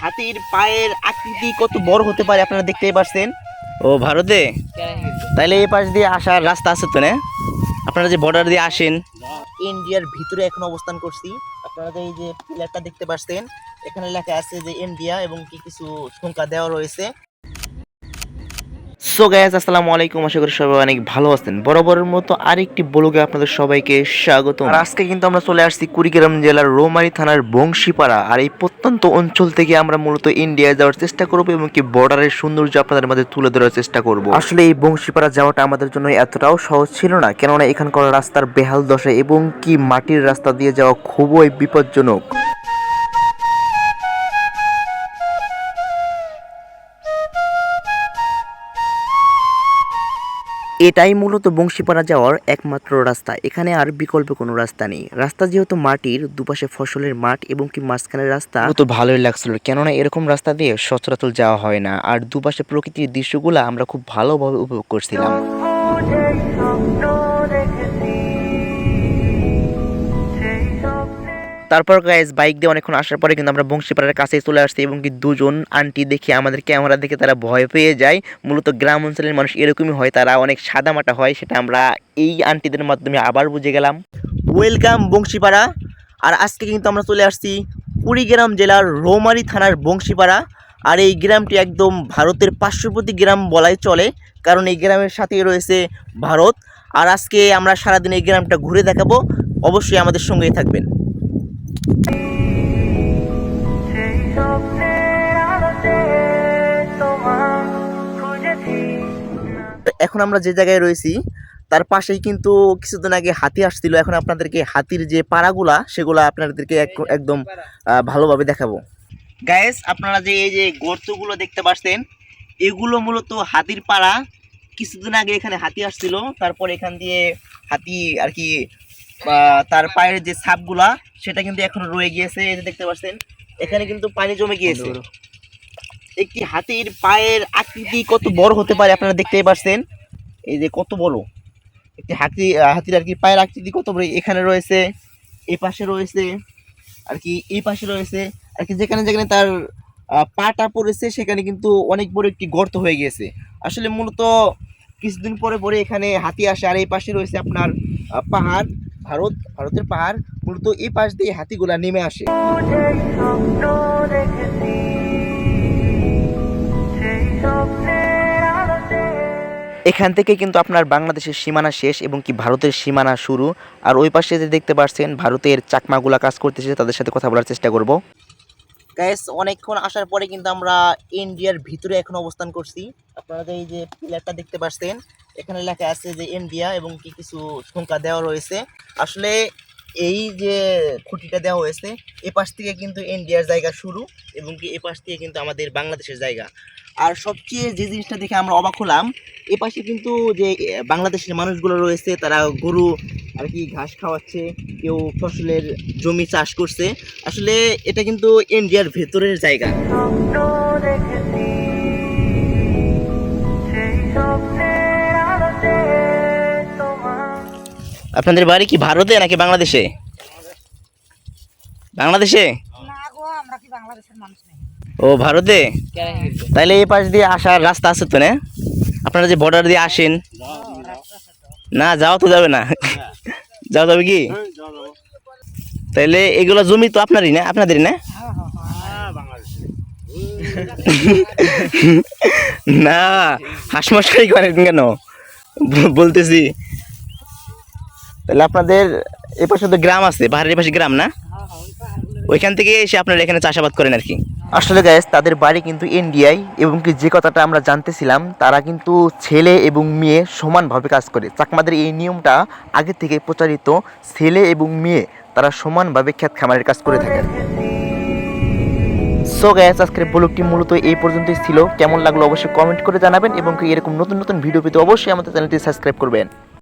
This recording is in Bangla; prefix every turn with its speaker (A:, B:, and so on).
A: হাতির পায়ের আকৃতি কত বড় হতে পারে আপনারা দেখতেই পাচ্ছেন। ও ভারতে তাইলে এই পাশ দিয়ে আসার রাস্তা আছে তো না? আপনারা যে বর্ডার দিয়ে আসেন, ইন্ডিয়ার ভিতরে এখন অবস্থান করছি। আপনারা যে এই যে পিলারটা দেখতে পাচ্ছেন, এখানে লেখা আছে যে ইন্ডিয়া এবং কি কিছু সংখ্যা দেওয়া রয়েছে। সো গাইস, আসসালামু আলাইকুম। আশা করি সবাই অনেক ভালো আছেন। বরাবরের মতো আরেকটি ব্লগে আপনাদের সবাইকে স্বাগত। আর আজকে কিন্তু আমরা চলে আসছি কুড়িগ্রাম জেলার রৌমারী থানার বংশীপাড়া। আর এই প্রত্যন্ত অঞ্চল থেকে আমরা মূলত ইন্ডিয়ায় যাওয়ার চেষ্টা করব এবং কি বর্ডারের সৌন্দর্য আপনাদের মাঝে তুলে ধরার চেষ্টা করব। আসলে এই বংশীপাড়া যাওয়াটা আমাদের জন্য এতটাও সহজ ছিল না, কেননা এখানকার রাস্তার বেহাল দশা এবং কি মাটির রাস্তা দিয়ে যাওয়া খুবই বিপজ্জনক। এটাই মূলত বংশীপাড়া যাওয়ার একমাত্র রাস্তা। এখানে আর বিকল্প কোনো রাস্তা নেই। রাস্তা যেহেতু মাটির, দুপাশে ফসলের মাঠ এবং কি মাঝখানের রাস্তা তো ভালোই লাগছিল, কেননা এরকম রাস্তা দিয়ে সচরাচর যাওয়া হয় না। আর দুপাশে প্রকৃতির দৃশ্যগুলো আমরা খুব ভালোভাবে উপভোগ করছিলাম। তারপর গাইস, বাইক দিয়ে অনেকক্ষণ আসার পরে কিন্তু আমরা বংশীপাড়ার কাছে চলে আসছি এবং কি দুজন আন্টি দেখে আমাদের ক্যামেরা দেখে তারা ভয় পেয়ে যায়। মূলত গ্রাম অঞ্চলের মানুষ এরকমই হয়, তারা অনেক সাদামাটা হয়, সেটা আমরা এই আন্টিদের মাধ্যমে আবার বুঝে গেলাম। ওয়েলকাম বংশীপাড়া। আর আজকে কিন্তু আমরা চলে আসছি কুড়িগ্রাম জেলার রৌমারী থানার বংশীপাড়া। আর এই গ্রামটি একদম ভারতের পার্শ্ববর্তী গ্রাম বলাই চলে, কারণ এই গ্রামের সাথেই রয়েছে ভারত। আর আজকে আমরা সারাদিন এই গ্রামটা ঘুরে দেখাবো, অবশ্যই আমাদের সঙ্গেই থাকবেন। এখন আমরা যে জায়গায় রয়েছি তার পাশেই কিন্তু কিছুদিন আগে হাতি আসছিল। এখন আপনাদেরকে হাতির যে পাড়াগুলা সেগুলা আপনাদেরকে একদম ভালোভাবে দেখাবো। গাইস, আপনারা যে এই যে গর্তগুলো দেখতে পাচ্ছেন, এগুলো মূলত হাতির পাড়া। কিছুদিন আগে এখানে হাতি আসছিল, তারপর এখান দিয়ে হাতি আর কি তার পায়ের যে ছাপগুলা সেটা কিন্তু এখন রয়ে গিয়েছে। এই যে দেখতে পাচ্ছেন, এখানে কিন্তু পানি জমে গিয়েছে। একটি হাতির পায়ের আকৃতি কত বড় হতে পারে আপনারা দেখতেই পাচ্ছেন। এই যে কত বড় একটি হাতির আর কি পায়ের আকৃতি কত বড়। এখানে রয়েছে, এই পাশে রয়েছে আর কি, এই পাশে রয়েছে আর কি। যেখানে যেখানে তার পাটা পড়েছে সেখানে কিন্তু অনেক বড় একটি গর্ত হয়ে গিয়েছে। আসলে মূলত কিছুদিন পরে পরে এখানে হাতি আসে। আর এই পাশে রয়েছে আপনার পাহাড়, ভারতের পাহাড়। মূলত এই পাশ দিয়ে হাতিগুলা নেমে আসে। এখান থেকে কিন্তু আপনার বাংলাদেশের সীমানা শেষ এবং কি ভারতের সীমানা শুরু। আর ওই পাশে যে দেখতে পাচ্ছেন ভারতের চাকমাগুলা কাজ করতেছে, তাদের সাথে কথা বলার চেষ্টা করব। গাইস, অনেকক্ষণ আসার পরে কিন্তু আমরা ইন্ডিয়ার ভিতরে এখন অবস্থান করছি। আপনারা এই যে পিলারটা দেখতে পাচ্ছেন, এখানে লেখা আছে যে ইন্ডিয়া এবং কি কিছু সংখ্যা দেওয়া রয়েছে। আসলে এই যে খুঁটিটা দেওয়া হয়েছে, এ পাশ থেকে কিন্তু ইন্ডিয়ার জায়গা শুরু এবং কি এ পাশ থেকে কিন্তু আমাদের বাংলাদেশের জায়গা। আর সবচেয়ে যে জিনিসটা দেখে আমরা অবাক হলাম, এ পাশে কিন্তু যে বাংলাদেশের মানুষগুলো রয়েছে, তারা গরু আর কি ঘাস খাওয়াচ্ছে, কেউ ফসলের জমি চাষ করছে। আসলে এটা কিন্তু ইন্ডিয়ার ভেতরের জায়গা। আপনাদের বাড়ি কি ভারতে নাকি বাংলাদেশে? বাংলাদেশে? ও ভারতে। তাইলে এই পাশ দিয়ে আসার রাস্তা আছে তো না? আপনারা যে বর্ডার দিয়ে আসেন, না যাওয়া তো যাবে না, যাওয়া যাবে কি? তাইলে এগুলো জমি তো আপনারই না, আপনাদেরই না? না, হাসমশাই করেন কেন বলতেছি। তাহলে আপনাদের এ পাশে তো গ্রাম আছে, পাহাড়ের পাশে গ্রাম না? ওইখান থেকে এসে আপনারা এখানে চাষাবাদ করেন আর কি। আসলে গাইস, তাদের বাড়ি কিন্তু ইন্ডিয়ায় এবং কি যে কথাটা আমরা জানতেছিলাম, তারা কিন্তু ছেলে এবং মেয়ে সমানভাবে কাজ করে। চাকমাদের এই নিয়মটা আগে থেকে প্রচারিত, ছেলে এবং মেয়ে তারা সমানভাবে ক্ষেত খামারের কাজ করে থাকে। সো গাইস, আজকের ব্লগটি মূলত এই পর্যন্তই ছিল। কেমন লাগলো অবশ্যই কমেন্ট করে জানাবেন এবং কি এরকম নতুন নতুন ভিডিও পেতে অবশ্যই আমাদের চ্যানেলটি সাবস্ক্রাইব করবেন।